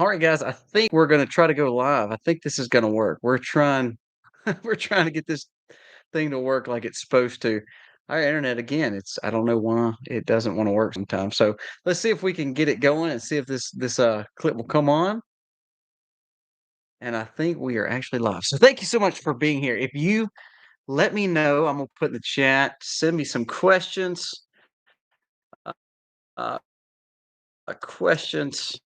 All right, guys, I think we're gonna try to go live. I think this is gonna work. We're trying we're trying to get this thing to work like it's supposed to. Our internet again, it's I don't know why it doesn't want to work sometimes. So let's see if we can get it going and see if this clip will come on. And I think we are actually live. So thank you so much for being here. If you let me know, I'm gonna put in the chat, send me some questions. Uh, questions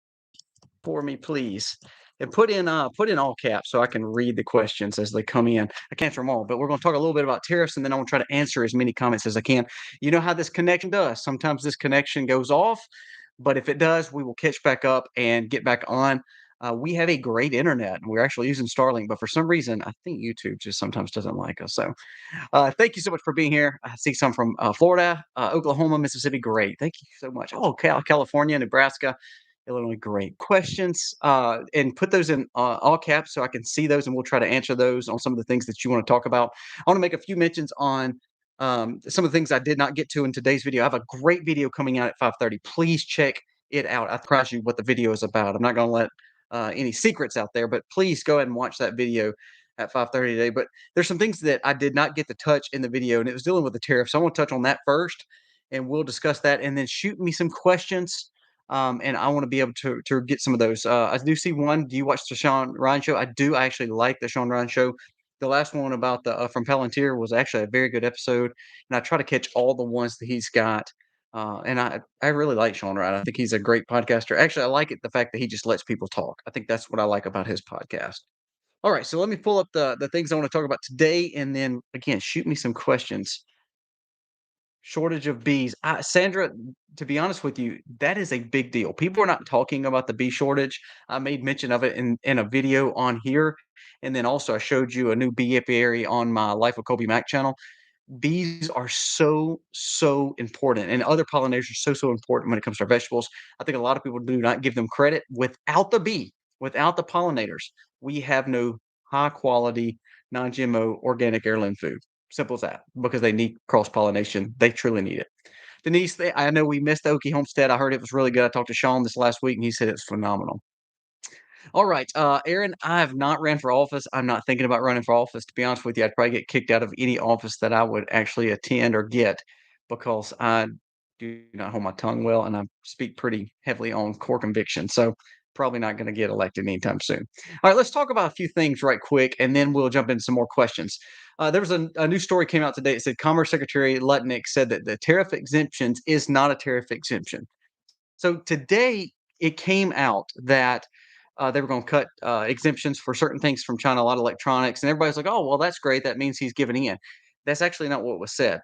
for me, please. And put in all caps so I can read the questions as they come in. I can't answer them all, but we're going to talk a little bit about tariffs, and then I want to try to answer as many comments as I can. You know how this connection does. Sometimes this connection goes off, but if it does, we will catch back up and get back on. We have a great internet, and we're actually using Starlink, but for some reason, I think YouTube just sometimes doesn't like us. So, thank you so much for being here. I see some from Florida, Oklahoma, Mississippi. Great, thank you so much. Oh, California, Nebraska. Illinois, great questions. And put those in all caps so I can see those, and we'll try to answer those on some of the things that you want to talk about. I want to make a few mentions on some of the things I did not get to in today's video. I have a great video coming out at 5:30. Please check it out. I promise you what the video is about. I'm not going to let any secrets out there, but please go ahead and watch that video at 5:30 today. But there's some things that I did not get to touch in the video, and it was dealing with the tariffs. So I want to touch on that first, and we'll discuss that, and then shoot me some questions and I want to be able to get some of those. I do see one. Do you watch the Sean Ryan show? I do. I actually like the Sean Ryan show. The last one about the from Palantir was actually a very good episode, and I try to catch all the ones that he's got. And I really like Sean Ryan. I think he's a great podcaster. Actually, I like it the fact that he just lets people talk. I think that's what I like about his podcast. All right, so let me pull up the things I want to talk about today, and then again, shoot me some questions. Shortage of bees. Sandra, to be honest with you, that is a big deal. People are not talking about the bee shortage. I made mention of it in a video on here, and then also I showed you a new bee apiary on my Life of Kobe Mac channel. Bees are so important, and other pollinators are so important when it comes to our vegetables. I think a lot of people do not give them credit. Without the bee, without the pollinators, we have no high quality, non-GMO organic heirloom food. Simple as that, because they need cross pollination. They truly need it. Denise, I know we missed the Okie Homestead. I heard it was really good. I talked to Sean this last week, and he said it's phenomenal. All right, Aaron, I have not ran for office. I'm not thinking about running for office. To be honest with you, I'd probably get kicked out of any office that I would actually attend or get because I do not hold my tongue well and I speak pretty heavily on core conviction. So probably not going to get elected anytime soon. All right, let's talk about a few things right quick, and then we'll jump into some more questions. There was a new story came out today. It said Commerce Secretary Lutnick said that the tariff exemptions is not a tariff exemption. So today it came out that they were going to cut exemptions for certain things from China, a lot of electronics, and everybody's like, "Oh, well, that's great. That means he's giving in." That's actually not what was said.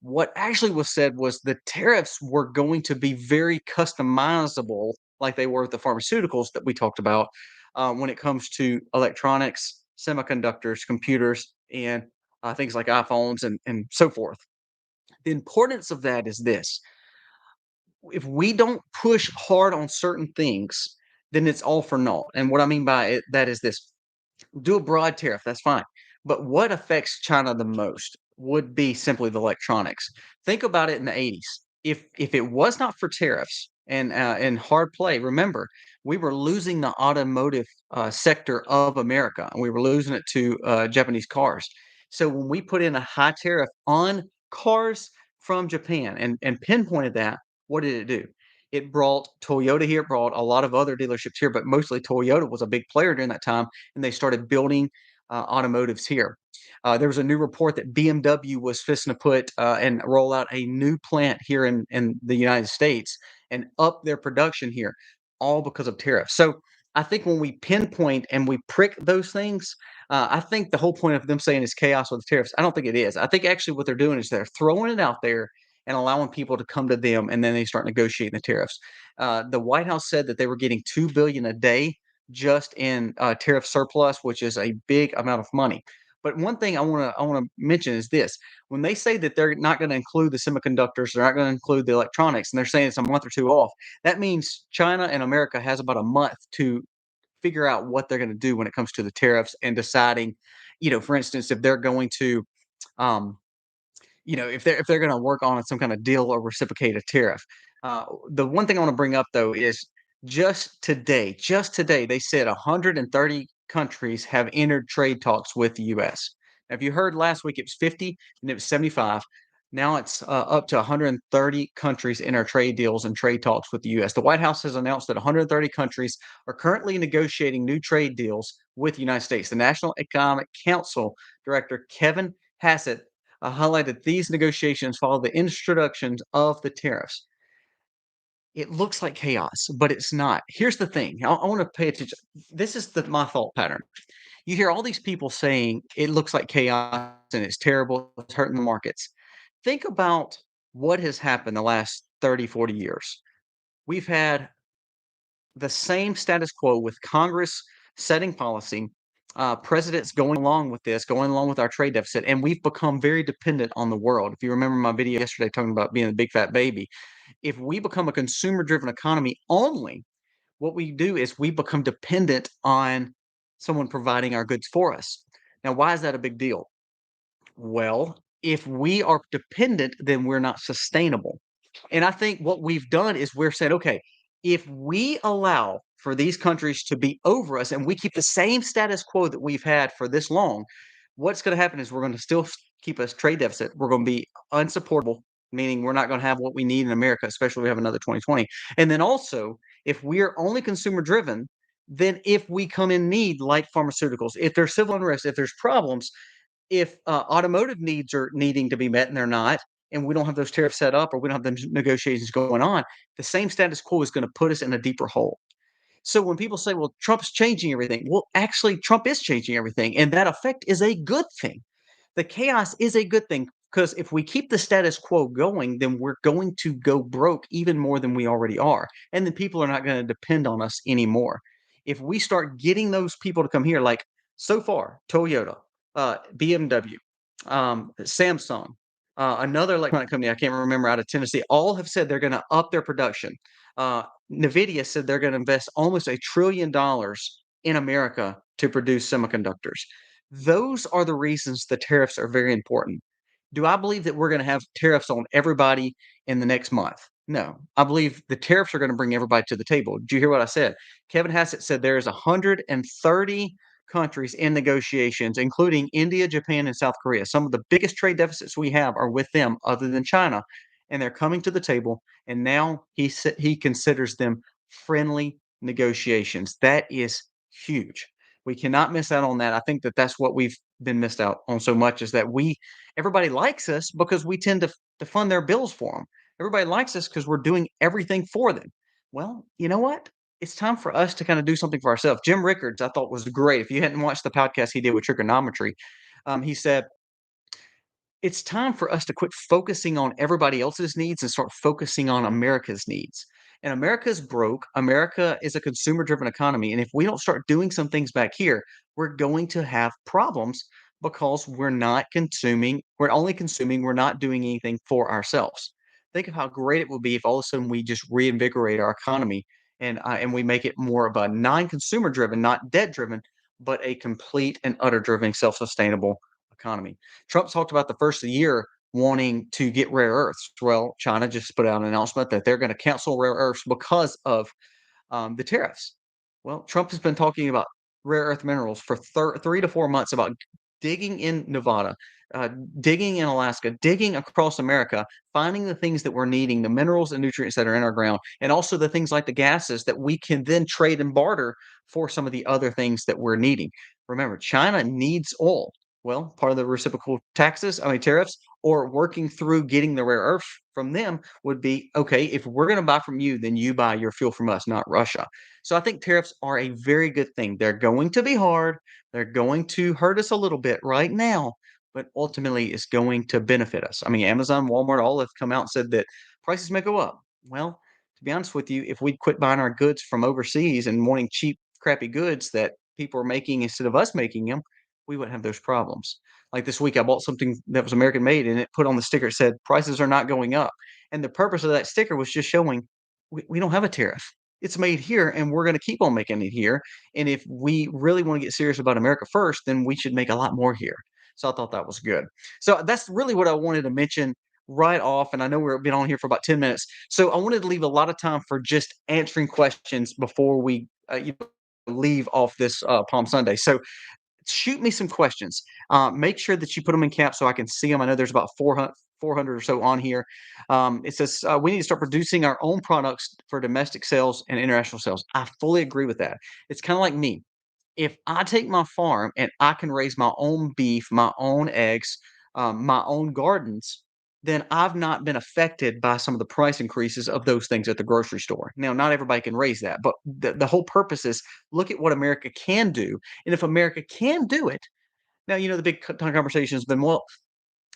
What actually was said was the tariffs were going to be very customizable, like they were with the pharmaceuticals that we talked about, when it comes to electronics, semiconductors, computers, and things like iPhones and so forth. The importance of that is this: if we don't push hard on certain things, then it's all for naught. And what I mean by it, that is this: do a broad tariff, that's fine. But what affects China the most would be simply the electronics. Think about it in the 80s. If it was not for tariffs and hard play, remember, we were losing the automotive sector of America, and we were losing it to Japanese cars. So when we put in a high tariff on cars from Japan and pinpointed that, what did it do? It brought Toyota here, it brought a lot of other dealerships here, but mostly Toyota was a big player during that time, and they started building automotives here. There was a new report that BMW was fixing to put and roll out a new plant here in the United States and up their production here, all because of tariffs. So I think when we pinpoint and we prick those things, I think the whole point of them saying it's chaos with the tariffs, I don't think it is. I think actually what they're doing is they're throwing it out there and allowing people to come to them, and then they start negotiating the tariffs. The White House said that they were getting $2 billion a day just in tariff surplus, which is a big amount of money. But one thing I want to mention is this: when they say that they're not going to include the semiconductors, they're not going to include the electronics, and they're saying it's a month or two off. That means China and America has about a month to figure out what they're going to do when it comes to the tariffs and deciding, for instance, if they're going to um, if they're going to work on some kind of deal or reciprocate a tariff. The one thing I want to bring up though is Just today, they said 130 countries have entered trade talks with the US. Now, if you heard last week, it was 50 and it was 75. Now it's up to 130 countries in our trade deals and trade talks with the US. The White House has announced that 130 countries are currently negotiating new trade deals with the United States. The National Economic Council Director Kevin Hassett highlighted these negotiations follow the introductions of the tariffs. It looks like chaos, but it's not. Here's the thing. I wanna pay attention. This is my thought pattern. You hear all these people saying it looks like chaos and it's terrible, it's hurting the markets. Think about what has happened the last 30, 40 years. We've had the same status quo with Congress setting policy, presidents going along with this, going along with our trade deficit, and we've become very dependent on the world. If you remember my video yesterday talking about being a big fat baby, if we become a consumer driven economy only, what we do is we become dependent on someone providing our goods for us. Now, why is that a big deal? Well, if we are dependent, then we're not sustainable. And I think what we've done is we're saying, okay, if we allow for these countries to be over us and we keep the same status quo that we've had for this long, what's going to happen is we're going to still keep a trade deficit. We're going to be unsupportable, meaning we're not going to have what we need in America, especially if we have another 2020. And then also, if we're only consumer driven, then if we come in need like pharmaceuticals, if there's civil unrest, if there's problems, if automotive needs are needing to be met and they're not, and we don't have those tariffs set up or we don't have those negotiations going on, the same status quo is going to put us in a deeper hole. So when people say, well, Trump's changing everything, well, actually, Trump is changing everything. And that effect is a good thing. The chaos is a good thing because if we keep the status quo going, then we're going to go broke even more than we already are. And then people are not going to depend on us anymore. If we start getting those people to come here, like so far, Toyota, BMW, Samsung, another electronic company, I can't remember out of Tennessee, all have said they're going to up their production. NVIDIA said they're going to invest almost $1 trillion in America to produce semiconductors. Those are the reasons the tariffs are very important. Do I believe that we're going to have tariffs on everybody in the next month? No. I believe the tariffs are going to bring everybody to the table. Did you hear what I said? Kevin Hassett said there is 130 countries in negotiations, including India, Japan, and South Korea. Some of the biggest trade deficits we have are with them, other than China, and they're coming to the table. And now he considers them friendly negotiations. That is huge. We cannot miss out on that. I think that that's what we've been missed out on so much is that everybody likes us because we tend to fund their bills for them. Everybody likes us because we're doing everything for them. Well, you know what? It's time for us to kind of do something for ourselves. Jim Rickards, I thought was great. If you hadn't watched the podcast he did with trigonometry, he said it's time for us to quit focusing on everybody else's needs and start focusing on America's needs. And America's broke. America is a consumer driven economy. And if we don't start doing some things back here, we're going to have problems because we're not consuming, we're only consuming, we're not doing anything for ourselves. Think of how great it would be if all of a sudden we just reinvigorate our economy and we make it more of a non consumer driven, not debt driven, but a complete and utter driven, self sustainable economy. Trump talked about the first of the year wanting to get rare earths. Well, China just put out an announcement that they're going to cancel rare earths because of the tariffs. Well, Trump has been talking about rare earth minerals for 3 to 4 months about digging in Nevada, uh, digging in Alaska, digging across America, finding the things that we're needing, the minerals and nutrients that are in our ground, and also the things like the gases that we can then trade and barter for some of the other things that we're needing. Remember, China needs oil. Well, part of the reciprocal tariffs, or working through getting the rare earth from them would be okay, if we're going to buy from you, then you buy your fuel from us, not Russia. So I think tariffs are a very good thing. They're going to be hard. They're going to hurt us a little bit right now, but ultimately it's going to benefit us. I mean, Amazon, Walmart, all have come out and said that prices may go up. Well, to be honest with you, if we quit buying our goods from overseas and wanting cheap, crappy goods that people are making instead of us making them, we wouldn't have those problems. Like this week, I bought something that was American made, and it put on the sticker, it said prices are not going up. And the purpose of that sticker was just showing we don't have a tariff. It's made here, and we're going to keep on making it here. And if we really want to get serious about America first, then we should make a lot more here. So I thought that was good. So that's really what I wanted to mention. right off, and I know we've been on here for about 10 minutes. So I wanted to leave a lot of time for just answering questions before we leave off this Palm Sunday. So shoot me some questions. Make sure that you put them in caps so I can see them. I know there's about 400 or so on here. It says we need to start producing our own products for domestic sales and international sales. I fully agree with that. It's kind of like me. If I take my farm and I can raise my own beef, my own eggs, my own gardens, then I've not been affected by some of the price increases of those things at the grocery store. Now, not everybody can raise that, but the whole purpose is look at what America can do. And if America can do it, now, the big conversation has been, well,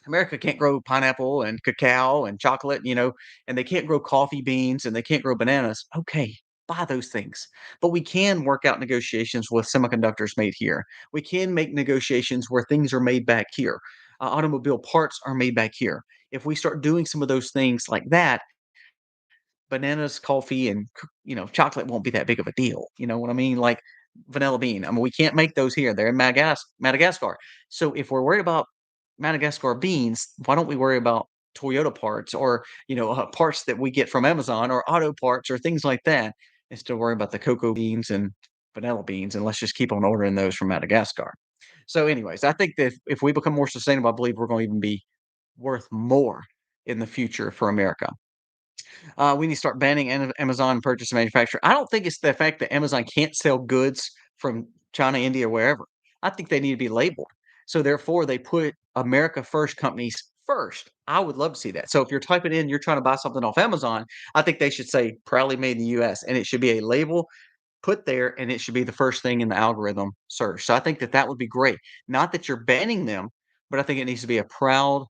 America can't grow pineapple and cacao and chocolate, and they can't grow coffee beans and they can't grow bananas. Okay, buy those things. But we can work out negotiations with semiconductors made here. We can make negotiations where things are made back here. Automobile parts are made back here. If we start doing some of those things like that, bananas, coffee, and chocolate won't be that big of a deal. You know what I mean? Like vanilla bean. I mean, we can't make those here. They're in Madagascar. So if we're worried about Madagascar beans, why don't we worry about Toyota parts or parts that we get from Amazon or auto parts or things like that instead of worrying about the cocoa beans and vanilla beans, and let's just keep on ordering those from Madagascar. So, anyways, I think that if we become more sustainable, I believe we're going to even be worth more in the future for America. We need to start banning Amazon purchase and manufacture. I don't think it's the fact that Amazon can't sell goods from China, India, or wherever. I think they need to be labeled. So therefore, they put America first companies first. I would love to see that. So if you're typing in, you're trying to buy something off Amazon, I think they should say proudly made in the US, and it should be a label put there, and it should be the first thing in the algorithm search. So I think that that would be great. Not that you're banning them, but I think it needs to be a proud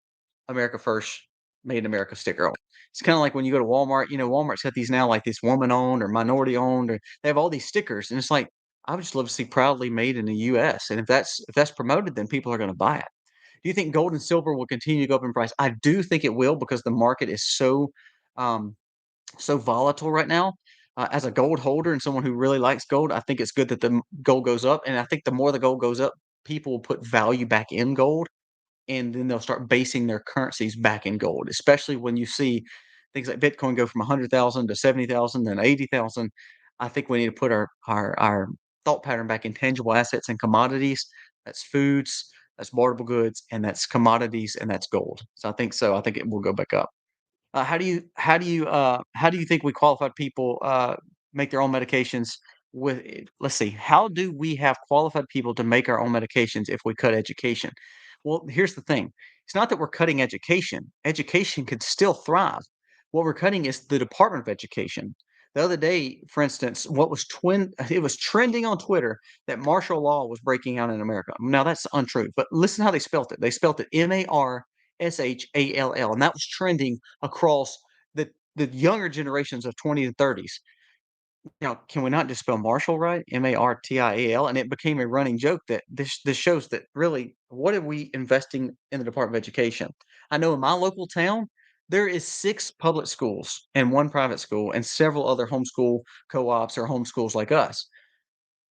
America first, made in America sticker on it. It's kind of like when you go to Walmart, Walmart's got these now like this woman owned or minority owned, or they have all these stickers. And it's like, I would just love to see proudly made in the US. And if that's promoted, then people are going to buy it. Do you think gold and silver will continue to go up in price? I do think it will because the market is um, so volatile right now. As a gold holder and someone who really likes gold, I think it's good that gold goes up. And I think the more the gold goes up, people will put value back in gold, and then they'll start basing their currencies back in gold, especially when you see things like Bitcoin go from 100,000 to 70,000, then 80,000. I think we need to put our thought pattern back in tangible assets and commodities. That's foods, that's barterable goods, and that's commodities, and that's gold. So I think so. I think it will go back up. How do you think we qualified people make their own medications let's see, how do we have qualified people to make our own medications if we cut education? Well, here's the thing. It's not that we're cutting education. Education could still thrive. What we're cutting is the Department of Education. The other day, for instance, it was trending on Twitter that martial law was breaking out in America. Now that's untrue, but listen how they spelt it. They spelt it Marshall, and that was trending across the younger generations of 20 and 30s. Now, can we not just spell Marshall right? Martial, and it became a running joke that this shows that really, what are we investing in the Department of Education? I know in my local town, there is 6 public schools and 1 private school and several other homeschool co-ops or homeschools like us.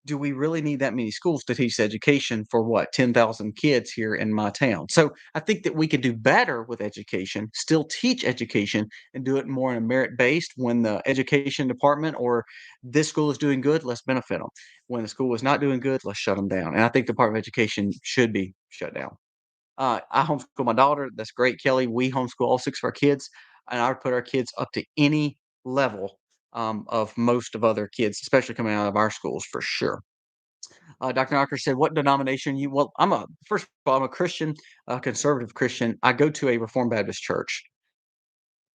Do we really need that many schools to teach education for what 10,000 kids here in my town? So I think that we could do better with education, still teach education, and do it more in a merit based. When the education department or this school is doing good, let's benefit them. When the school is not doing good, let's shut them down. And I think the Department of Education should be shut down. I homeschool my daughter. That's great, Kelly. We homeschool all 6 of our kids, and I would put our kids up to any level of most of other kids, especially coming out of our schools for sure. Dr. Knocker said, "What denomination you?" Well, first of all, I'm a Christian, a conservative Christian. I go to a Reformed Baptist church.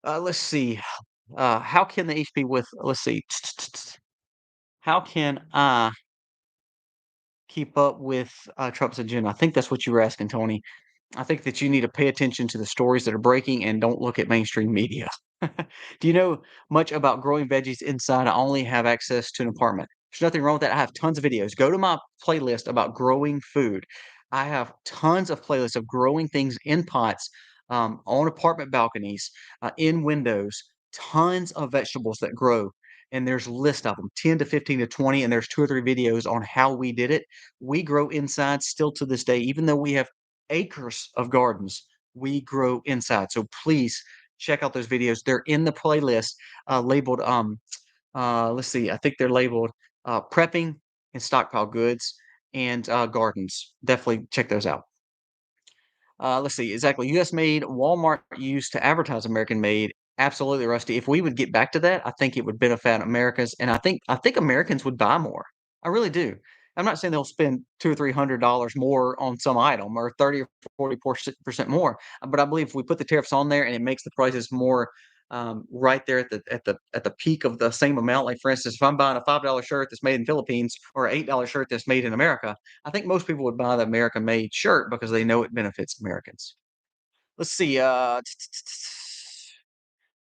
Let's see. How can the HP with? Let's see. How can I keep up with Trump's agenda? I think that's what you were asking, Tony. I think that you need to pay attention to the stories that are breaking and don't look at mainstream media. Do you know much about growing veggies inside? I only have access to an apartment. There's nothing wrong with that. I have tons of videos. Go to my playlist about growing food. I have tons of playlists of growing things in pots, on apartment balconies, in windows, tons of vegetables that grow. And there's a list of them, 10 to 15 to 20, and there's 2 or 3 videos on how we did it. We grow inside still to this day, even though we have acres of gardens. we grow inside. So please check out those videos. They're in the playlist labeled let's see, I think they're labeled prepping and stockpile goods and gardens. Definitely check those out. Let's see, exactly. US made, Walmart used to advertise American made. Absolutely, Rusty. If we would get back to that, I think it would benefit Americans, and I think Americans would buy more. I really do. I'm not saying they'll spend $200 or $300 more on some item or 30 or 40% more, but I believe if we put the tariffs on there and it makes the prices more right there at the peak of the same amount. Like for instance, if I'm buying a $5 shirt that's made in Philippines or an $8 shirt that's made in America, I think most people would buy the American-made shirt because they know it benefits Americans. Let's see,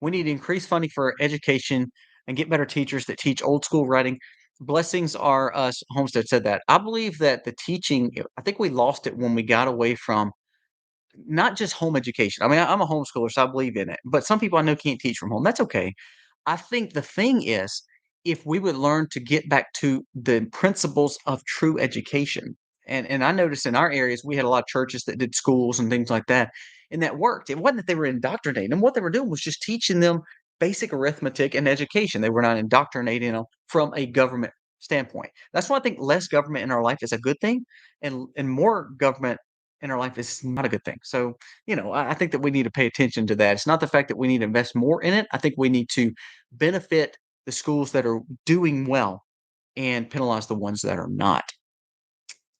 we need to increase funding for education and get better teachers that teach old school writing. Blessings are us. Homestead said that. I believe that the teaching, I think we lost it when we got away from not just home education. I mean, I'm a homeschooler, so I believe in it. But some people I know can't teach from home. That's okay. I think the thing is, if we would learn to get back to the principles of true education, and I noticed in our areas we had a lot of churches that did schools and things like that, and that worked. It wasn't that they were indoctrinating them; what they were doing was just teaching them basic arithmetic and education. They were not indoctrinating them from a government standpoint. That's why I think less government in our life is a good thing, and more government in our life is not a good thing. So, I think that we need to pay attention to that. It's not the fact that we need to invest more in it. I think we need to benefit the schools that are doing well and penalize the ones that are not.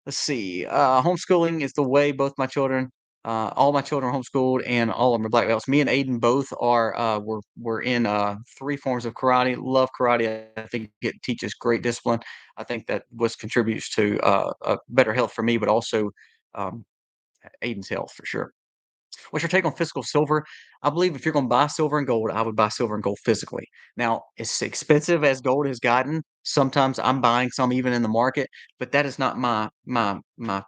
Let's see. Homeschooling is the way both my children, all my children are homeschooled, and all of them are black belts. Me and Aiden both are. We're in three forms of karate. Love karate. I think it teaches great discipline. I think that was contributes to better health for me, but also um, Aiden's health for sure. What's your take on physical silver? I believe if you're going to buy silver and gold, I would buy silver and gold physically. Now, as expensive as gold has gotten, sometimes I'm buying some even in the market, but that is not my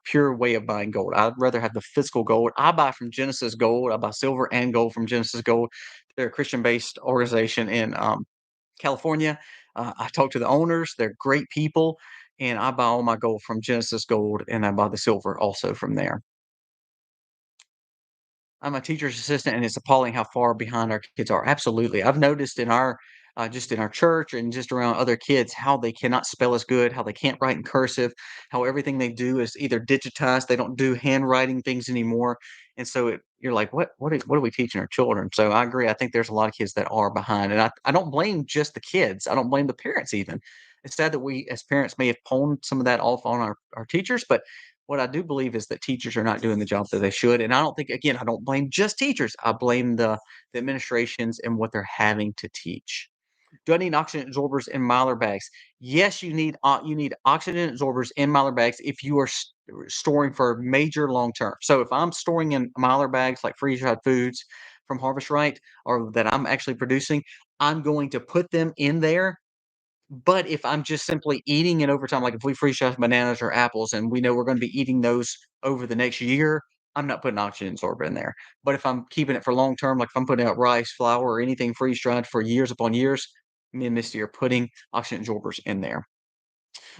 pure way of buying gold. I'd rather have the physical gold. I buy from Genesis Gold. I buy silver and gold from Genesis Gold. They're a Christian-based organization in California. I talk to the owners; they're great people, and I buy all my gold from Genesis Gold, and I buy the silver also from there. I'm a teacher's assistant, and it's appalling how far behind our kids are. Absolutely. I've noticed in our just in our church and just around other kids how they cannot spell as good, how they can't write in cursive, how everything they do is either digitized, they don't do handwriting things anymore. And so you're like, what are we teaching our children? So I agree. I think there's a lot of kids that are behind. And I don't blame just the kids. I don't blame the parents even. It's sad that we as parents may have pawned some of that off on our teachers, but what I do believe is that teachers are not doing the job that they should, and I don't think again, I don't blame just teachers. I blame the administrations and what they're having to teach. Do I need oxygen absorbers in Mylar bags? Yes, you need oxygen absorbers in Mylar bags if you are storing for major long term. So if I'm storing in Mylar bags like freeze dried foods from Harvest Right or that I'm actually producing, I'm going to put them in there, but if I'm just simply eating it over time, like if we freeze dry bananas or apples and we know we're gonna be eating those over the next year, I'm not putting oxygen absorber in there. But if I'm keeping it for long term, like if I'm putting out rice, flour, or anything freeze dried for years upon years, me and Misty are putting oxygen absorbers in there.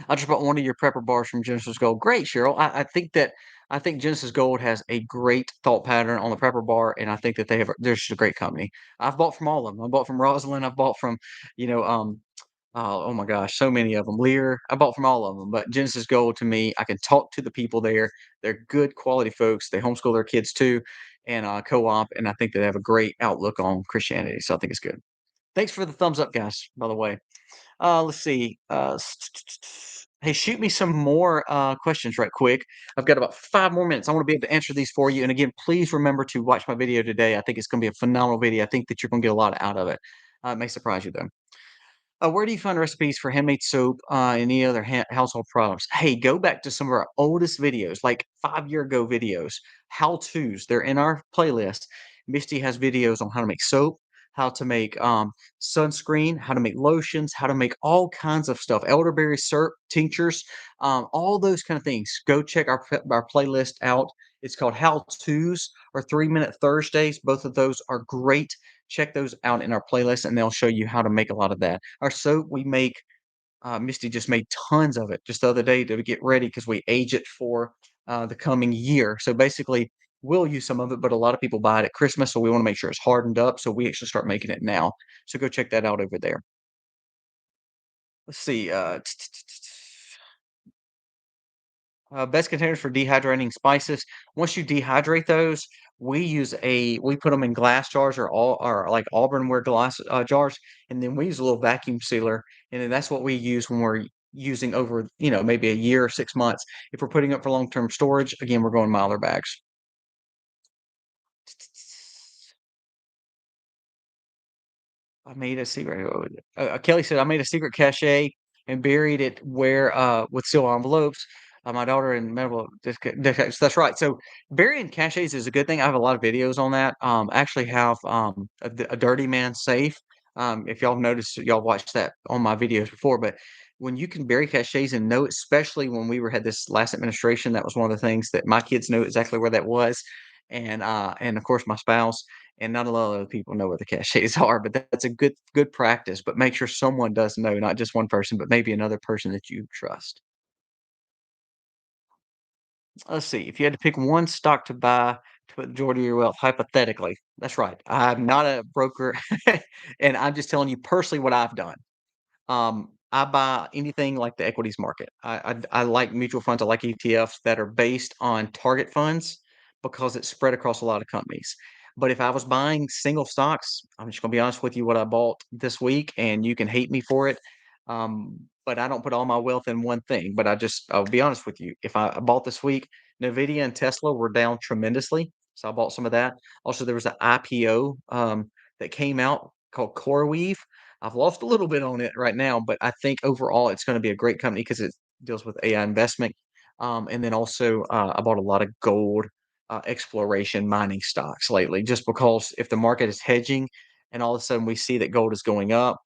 I just bought one of your prepper bars from Genesis Gold. Great, Cheryl. I think Genesis Gold has a great thought pattern on the prepper bar, and I think that they're just a great company. I've bought from all of them. I bought from Rosalind. I've bought from, you know, oh my gosh, so many of them. Lear, I bought from all of them, but Genesis Gold to me, I can talk to the people there. They're good quality folks. They homeschool their kids too, and co-op, and I think they have a great outlook on Christianity. So I think it's good. Thanks for the thumbs up, guys. By the way. Let's see. Hey, shoot me some more questions right quick. I've got about 5 more minutes. I want to be able to answer these for you. And again, please remember to watch my video today. I think it's going to be a phenomenal video. I think that you're going to get a lot out of it. It may surprise you though. Where do you find recipes for handmade soap and any other household products? Hey, go back to some of our oldest videos, like 5 year ago videos, how to's. They're in our playlist. Misty has videos on how to make soap, how to make sunscreen, how to make lotions, how to make all kinds of stuff, elderberry syrup, tinctures, all those kind of things. Go check our playlist out. It's called How To's or 3 Minute Thursdays. Both of those are great. Check those out in our playlist, and they'll show you how to make a lot of that. Our soap, we make Misty just made tons of it just the other day to get ready because we age it for the coming year. So basically, We'll use some of it, but a lot of people buy it at Christmas, so we wanna make sure it's hardened up, so we actually start making it now. So go check that out over there. Let's see, best containers for dehydrating spices. Once you dehydrate those, we put them in glass jars or like Auburnware glass jars, and then we use a little vacuum sealer, and then that's what we use when we're using over, maybe a year or 6 months. If we're putting up for long-term storage, again, we're going Mylar bags. I made a secret Kelly said, "I made a secret cachet and buried it where, with seal envelopes." My daughter in medical that's right. So, burying caches is a good thing. I have a lot of videos on that. I actually have, a dirty man safe. If y'all noticed, y'all watched that on my videos before, but when you can bury caches and know, especially when we had this last administration, that was one of the things that my kids knew exactly where that was, and of course, my spouse and not a lot of other people know where the caches are, but that's a good practice, but make sure someone does know, not just one person, but maybe another person that you trust. Let's see, if you had to pick one stock to buy to put the majority of your wealth, hypothetically, that's right. I'm not a broker, and I'm just telling you personally what I've done. I buy anything like the equities market. I like mutual funds. I like ETFs that are based on target funds because it's spread across a lot of companies. But if I was buying single stocks, I'm just gonna be honest with you, what I bought this week, and you can hate me for it. But I don't put all my wealth in one thing. But I'll be honest with you. If I bought this week, Nvidia and Tesla were down tremendously, so I bought some of that. Also, there was an IPO that came out called CoreWeave. I've lost a little bit on it right now, but I think overall it's going to be a great company because it deals with AI investment. And then also, I bought a lot of gold exploration mining stocks lately, just because if the market is hedging and all of a sudden we see that gold is going up,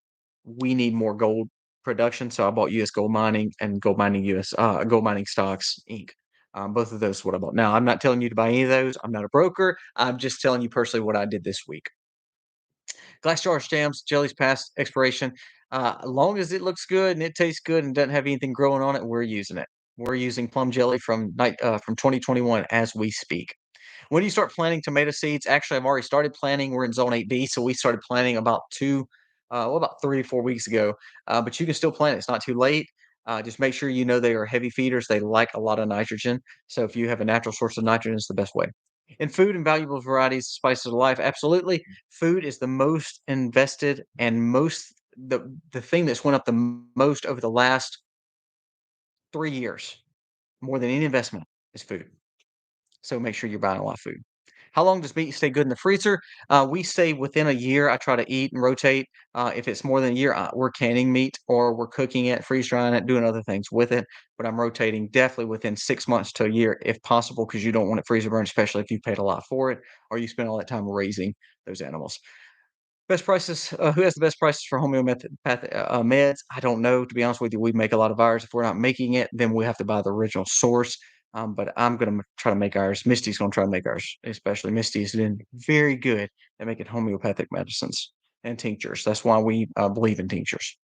we need more gold production. So I bought US Gold Mining and Gold Mining Stocks Inc. Both of those are what I bought. Now, I'm not telling you to buy any of those. I'm not a broker. I'm just telling you personally what I did this week. Glass jar jams, jellies past expiration. As long as it looks good and it tastes good and doesn't have anything growing on it, we're using it. We're using plum jelly from 2021 as we speak. When do you start planting tomato seeds? Actually, I've already started planting. We're in zone 8B, so we started planting about 3 or 4 weeks ago. But you can still plant it. It's not too late. Just make sure you know they are heavy feeders. They like a lot of nitrogen. So if you have a natural source of nitrogen, it's the best way. In food and valuable varieties, spices of life, absolutely. Food is the most invested and the thing that's went up the most over the last 3 years, more than any investment, is food. So make sure you're buying a lot of food. How long does meat stay good in the freezer? We say within a year. I try to eat and rotate. If it's more than a year, we're canning meat or we're cooking it, freeze drying it, doing other things with it. But I'm rotating definitely within 6 months to a year, if possible, because you don't want it freezer burn, especially if you paid a lot for it or you spend all that time raising those animals. Best prices, who has the best prices for homeopathic meds? I don't know, to be honest with you. We make a lot of ours. If we're not making it, then we have to buy the original source. But I'm gonna try to make ours. Misty's gonna try to make ours, especially Misty has been very good at making homeopathic medicines and tinctures. That's why we believe in tinctures.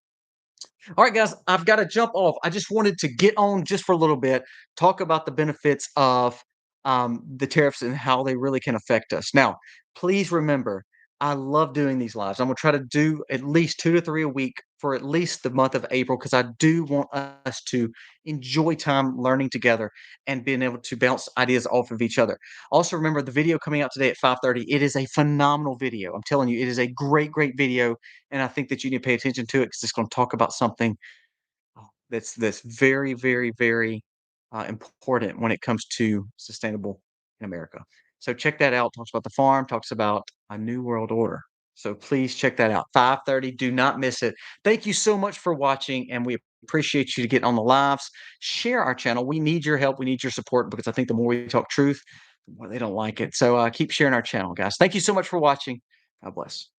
All right, guys, I've got to jump off. I just wanted to get on just for a little bit, talk about the benefits of the tariffs and how they really can affect us. Now, please remember, I love doing these lives. I'm going to try to do at least 2 to 3 a week for at least the month of April because I do want us to enjoy time learning together and being able to bounce ideas off of each other. Also, remember the video coming out today at 5:30. It is a phenomenal video. I'm telling you, it is a great video, and I think that you need to pay attention to it because it's going to talk about something that's very important when it comes to sustainable in America. So check that out. Talks about the farm. Talks about a new world order. So please check that out. 5:30. Do not miss it. Thank you so much for watching, and we appreciate you to get on the lives. Share our channel. We need your help. We need your support because I think the more we talk truth, the more they don't like it. So keep sharing our channel, guys. Thank you so much for watching. God bless.